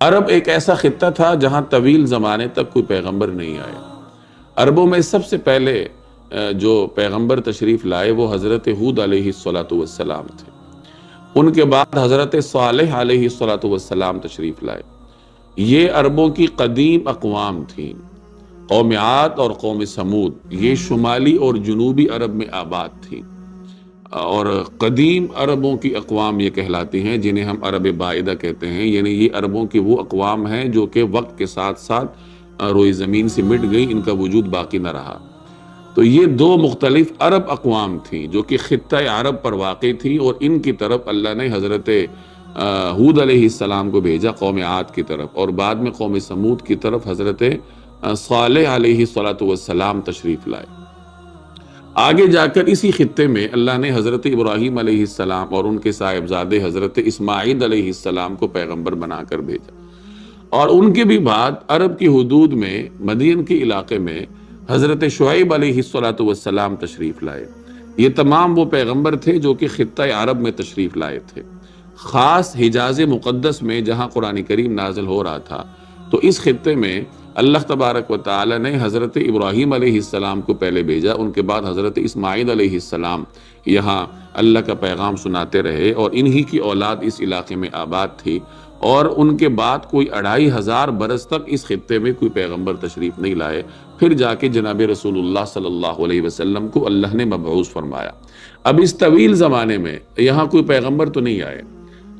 عرب ایک ایسا خطہ تھا جہاں طویل زمانے تک کوئی پیغمبر نہیں آیا۔ عربوں میں سب سے پہلے جو پیغمبر تشریف لائے وہ حضرت ہود علیہ السلام تھے۔ ان کے بعد حضرت صالح علیہ السلام تشریف لائے۔ یہ عربوں کی قدیم اقوام تھیں، قوم عاد اور قوم سمود، یہ شمالی اور جنوبی عرب میں آباد تھیں، اور قدیم عربوں کی اقوام یہ کہلاتی ہیں جنہیں ہم عرب بائدہ کہتے ہیں، یعنی یہ عربوں کی وہ اقوام ہیں جو کہ وقت کے ساتھ ساتھ روئے زمین سے مٹ گئی، ان کا وجود باقی نہ رہا۔ تو یہ دو مختلف عرب اقوام تھیں جو کہ خطہ عرب پر واقع تھی، اور ان کی طرف اللہ نے حضرت ہود علیہ السلام کو بھیجا قوم عاد کی طرف، اور بعد میں قوم سمود کی طرف حضرت صالح علیہ السلام تشریف لائے۔ آگے جا کر اسی خطے میں اللہ نے حضرت ابراہیم علیہ السلام اور ان کے صاحبزادے حضرت اسماعیل علیہ السلام کو پیغمبر بنا کر بھیجا، اور ان کے بھی بعد عرب کی حدود میں مدین کے علاقے میں حضرت شعیب علیہ السلام تشریف لائے۔ یہ تمام وہ پیغمبر تھے جو کہ خطہ عرب میں تشریف لائے تھے، خاص حجاز مقدس میں جہاں قرآن کریم نازل ہو رہا تھا۔ تو اس خطے میں اللہ تبارک و تعالی نے حضرت ابراہیم علیہ السلام کو پہلے بھیجا، ان کے بعد حضرت اسماعیل علیہ السلام یہاں اللہ کا پیغام سناتے رہے، اور انہی کی اولاد اس علاقے میں آباد تھی، اور ان کے بعد کوئی 2500 برس تک اس خطے میں کوئی پیغمبر تشریف نہیں لائے۔ پھر جا کے جناب رسول اللہ صلی اللہ علیہ وسلم کو اللہ نے مبعوث فرمایا۔ اب اس طویل زمانے میں یہاں کوئی پیغمبر تو نہیں آئے،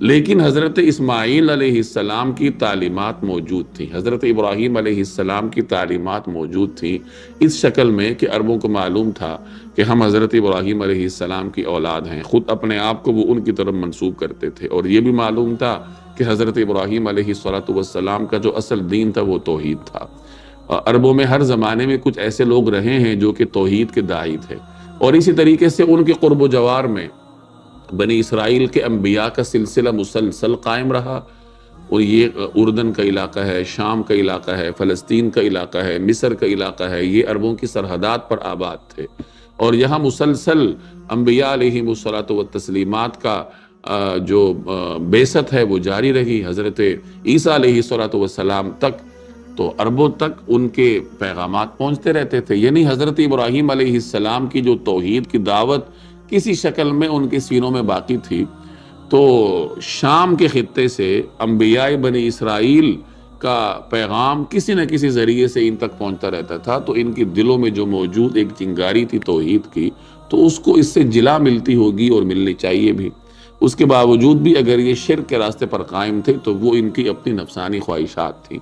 لیکن حضرت اسماعیل علیہ السلام کی تعلیمات موجود تھیں، حضرت ابراہیم علیہ السلام کی تعلیمات موجود تھیں، اس شکل میں کہ عربوں کو معلوم تھا کہ ہم حضرت ابراہیم علیہ السلام کی اولاد ہیں، خود اپنے آپ کو وہ ان کی طرف منسوب کرتے تھے، اور یہ بھی معلوم تھا کہ حضرت ابراہیم علیہ السلام کا جو اصل دین تھا وہ توحید تھا۔ عربوں میں ہر زمانے میں کچھ ایسے لوگ رہے ہیں جو کہ توحید کے داعی تھے، اور اسی طریقے سے ان کے قرب و جوار میں بنی اسرائیل کے انبیاء کا سلسلہ مسلسل قائم رہا، اور یہ اردن کا علاقہ ہے، شام کا علاقہ ہے، فلسطین کا علاقہ ہے، مصر کا علاقہ ہے، یہ عربوں کی سرحدات پر آباد تھے، اور یہاں مسلسل انبیاء علیہم الصلاۃ والتسلیمات کا جو بعثت ہے وہ جاری رہی حضرت عیسیٰ علیہ الصلاۃ والسلام تک۔ تو عربوں تک ان کے پیغامات پہنچتے رہتے تھے، یعنی حضرت ابراہیم علیہ السلام کی جو توحید کی دعوت کسی شکل میں ان کے سینوں میں باقی تھی، تو شام کے خطے سے انبیاء بنی اسرائیل کا پیغام کسی نہ کسی ذریعے سے ان تک پہنچتا رہتا تھا، تو ان کی دلوں میں جو موجود ایک چنگاری تھی توحید کی، تو اس کو اس سے جلا ملتی ہوگی اور ملنی چاہیے بھی۔ اس کے باوجود بھی اگر یہ شرک کے راستے پر قائم تھے تو وہ ان کی اپنی نفسانی خواہشات تھیں۔